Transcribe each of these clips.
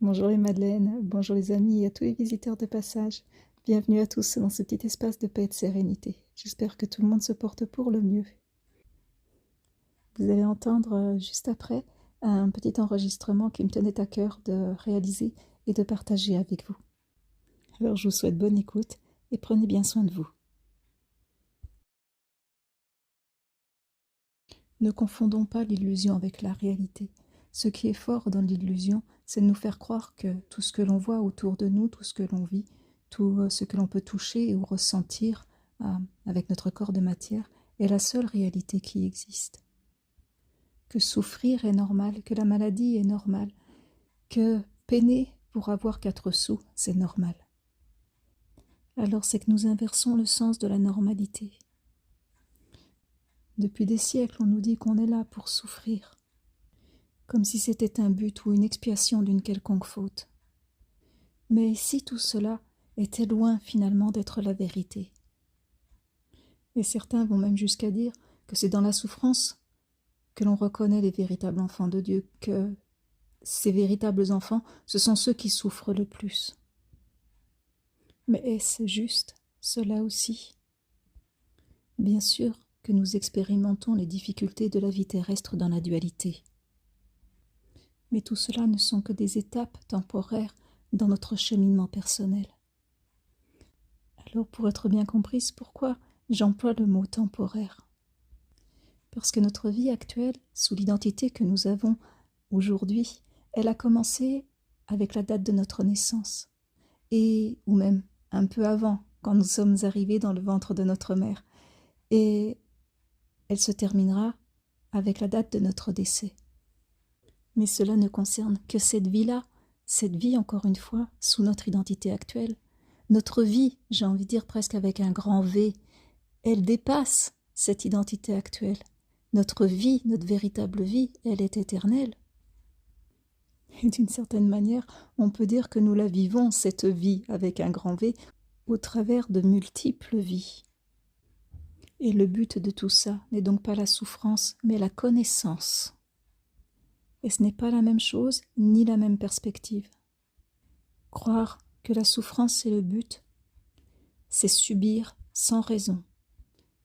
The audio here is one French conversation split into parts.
Bonjour les Madeleines, bonjour les amis et à tous les visiteurs de passage. Bienvenue à tous dans ce petit espace de paix et de sérénité. J'espère que tout le monde se porte pour le mieux. Vous allez entendre juste après un petit enregistrement qui me tenait à cœur de réaliser et de partager avec vous. Alors je vous souhaite bonne écoute et prenez bien soin de vous. Ne confondons pas l'illusion avec la réalité. Ce qui est fort dans l'illusion, c'est de nous faire croire que tout ce que l'on voit autour de nous, tout ce que l'on vit, tout ce que l'on peut toucher ou ressentir avec notre corps de matière est la seule réalité qui existe. Que souffrir est normal, que la maladie est normale, que peiner pour avoir 4 sous, c'est normal. Alors c'est que nous inversons le sens de la normalité. Depuis des siècles, on nous dit qu'on est là pour souffrir, comme si c'était un but ou une expiation d'une quelconque faute. Mais si tout cela était loin finalement d'être la vérité. Et certains vont même jusqu'à dire que c'est dans la souffrance que l'on reconnaît les véritables enfants de Dieu, que ces véritables enfants, ce sont ceux qui souffrent le plus. Mais est-ce juste, cela aussi? Bien sûr que nous expérimentons les difficultés de la vie terrestre dans la dualité. Mais tout cela ne sont que des étapes temporaires dans notre cheminement personnel. Alors pour être bien comprise, pourquoi j'emploie le mot temporaire? Parce que notre vie actuelle, sous l'identité que nous avons aujourd'hui, elle a commencé avec la date de notre naissance, ou même un peu avant, quand nous sommes arrivés dans le ventre de notre mère, et elle se terminera avec la date de notre décès. Mais cela ne concerne que cette vie-là, cette vie encore une fois, sous notre identité actuelle. Notre vie, j'ai envie de dire presque avec un grand V, elle dépasse cette identité actuelle. Notre vie, notre véritable vie, elle est éternelle. Et d'une certaine manière, on peut dire que nous la vivons, cette vie avec un grand V, au travers de multiples vies. Et le but de tout ça n'est donc pas la souffrance, mais la connaissance. Et ce n'est pas la même chose, ni la même perspective. Croire que la souffrance c'est le but, c'est subir sans raison.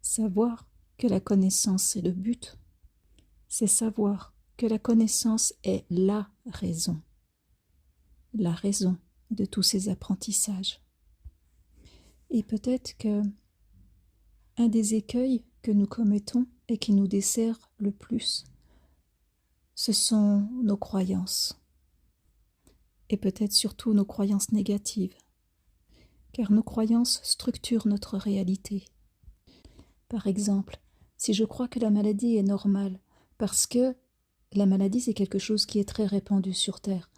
Savoir que la connaissance est le but, c'est savoir que la connaissance est la raison de tous ces apprentissages. Et peut-être que un des écueils que nous commettons et qui nous dessert le plus, ce sont nos croyances. Et peut-être surtout nos croyances négatives, car nos croyances structurent notre réalité. Par exemple, si je crois que la maladie est normale, parce que la maladie c'est quelque chose qui est très répandu sur Terre,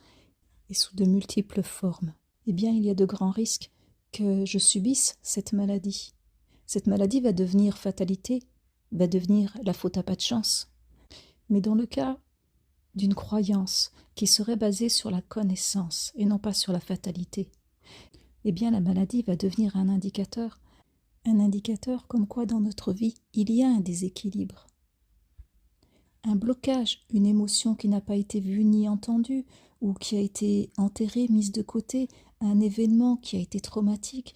et sous de multiples formes, eh bien il y a de grands risques que je subisse cette maladie. Cette maladie va devenir fatalité, va devenir la faute à pas de chance. Mais dans le cas d'une croyance qui serait basée sur la connaissance et non pas sur la fatalité, eh bien la maladie va devenir un indicateur comme quoi dans notre vie il y a un déséquilibre. Un blocage, une émotion qui n'a pas été vue ni entendue, ou qui a été enterrée, mise de côté, un événement qui a été traumatique.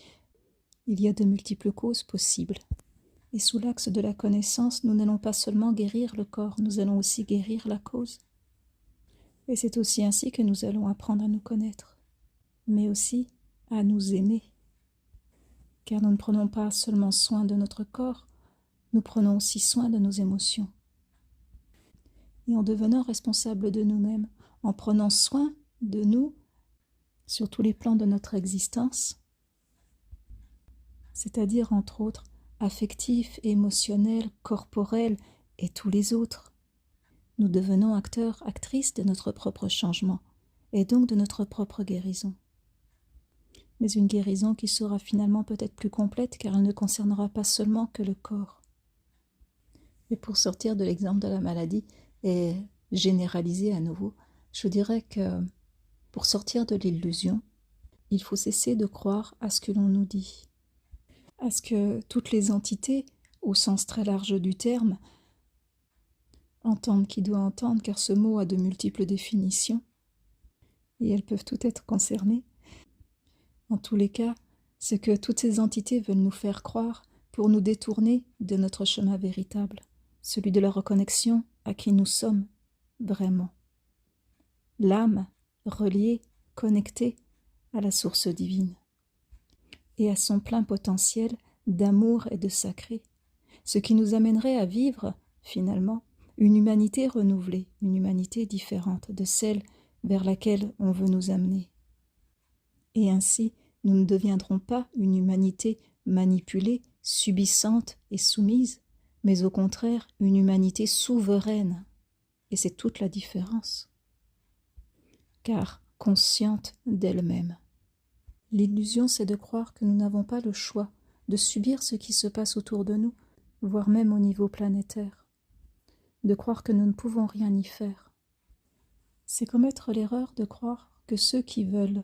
Il y a de multiples causes possibles. Et sous l'axe de la connaissance, nous n'allons pas seulement guérir le corps, nous allons aussi guérir la cause. Et c'est aussi ainsi que nous allons apprendre à nous connaître, mais aussi à nous aimer. Car nous ne prenons pas seulement soin de notre corps, nous prenons aussi soin de nos émotions. Et en devenant responsables de nous-mêmes, en prenant soin de nous sur tous les plans de notre existence, c'est-à-dire entre autres affectifs, émotionnels, corporels et tous les autres, nous devenons acteurs, actrices de notre propre changement et donc de notre propre guérison. Mais une guérison qui sera finalement peut-être plus complète car elle ne concernera pas seulement que le corps. Et pour sortir de l'exemple de la maladie et généraliser à nouveau, je dirais que pour sortir de l'illusion, il faut cesser de croire à ce que l'on nous dit, à ce que toutes les entités, au sens très large du terme, entendent qui doit entendre car ce mot a de multiples définitions, et elles peuvent toutes être concernées. En tous les cas, ce que toutes ces entités veulent nous faire croire pour nous détourner de notre chemin véritable, celui de la reconnexion à qui nous sommes vraiment. L'âme reliée, connectée à la source divine et à son plein potentiel d'amour et de sacré, ce qui nous amènerait à vivre, finalement, une humanité renouvelée, une humanité différente de celle vers laquelle on veut nous amener. Et ainsi, nous ne deviendrons pas une humanité manipulée, subissante et soumise, mais au contraire une humanité souveraine. Et c'est toute la différence. Car consciente d'elle-même. L'illusion, c'est de croire que nous n'avons pas le choix de subir ce qui se passe autour de nous, voire même au niveau planétaire. De croire que nous ne pouvons rien y faire. C'est commettre l'erreur de croire que ceux qui veulent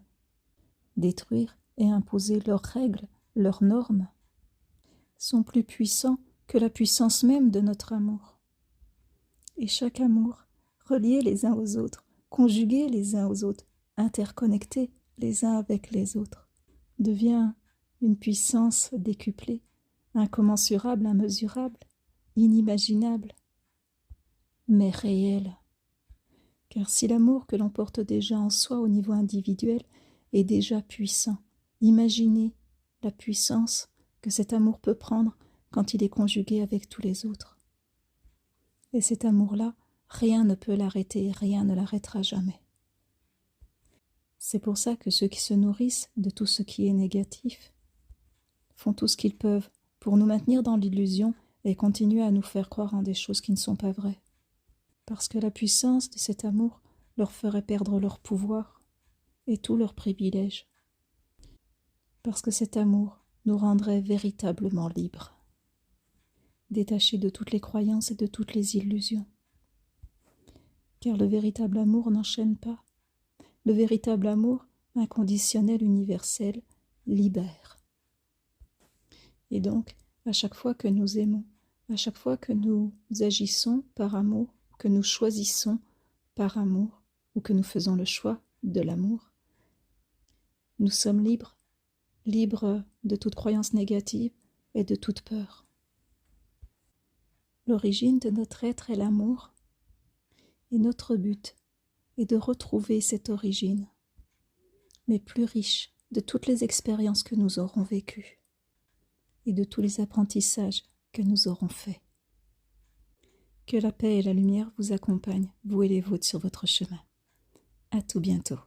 détruire et imposer leurs règles, leurs normes, sont plus puissants que la puissance même de notre amour. Et chaque amour, relié les uns aux autres, conjugués les uns aux autres, interconnectés les uns avec les autres, devient une puissance décuplée, incommensurable, immesurable, inimaginable, mais réelle. Car si l'amour que l'on porte déjà en soi au niveau individuel est déjà puissant, imaginez la puissance que cet amour peut prendre quand il est conjugué avec tous les autres. Et cet amour-là, rien ne peut l'arrêter, rien ne l'arrêtera jamais. C'est pour ça que ceux qui se nourrissent de tout ce qui est négatif font tout ce qu'ils peuvent pour nous maintenir dans l'illusion et continuer à nous faire croire en des choses qui ne sont pas vraies. Parce que la puissance de cet amour leur ferait perdre leur pouvoir et tous leurs privilèges. Parce que cet amour nous rendrait véritablement libres, détachés de toutes les croyances et de toutes les illusions. Car le véritable amour n'enchaîne pas. Le véritable amour, inconditionnel, universel, libère. Et donc, à chaque fois que nous aimons, à chaque fois que nous agissons par amour, que nous choisissons par amour, ou que nous faisons le choix de l'amour, nous sommes libres, libres de toute croyance négative et de toute peur. L'origine de notre être est l'amour, et notre but est de retrouver cette origine, mais plus riche de toutes les expériences que nous aurons vécues et de tous les apprentissages que nous aurons faits. Que la paix et la lumière vous accompagnent, vous et les vôtres, sur votre chemin. À tout bientôt.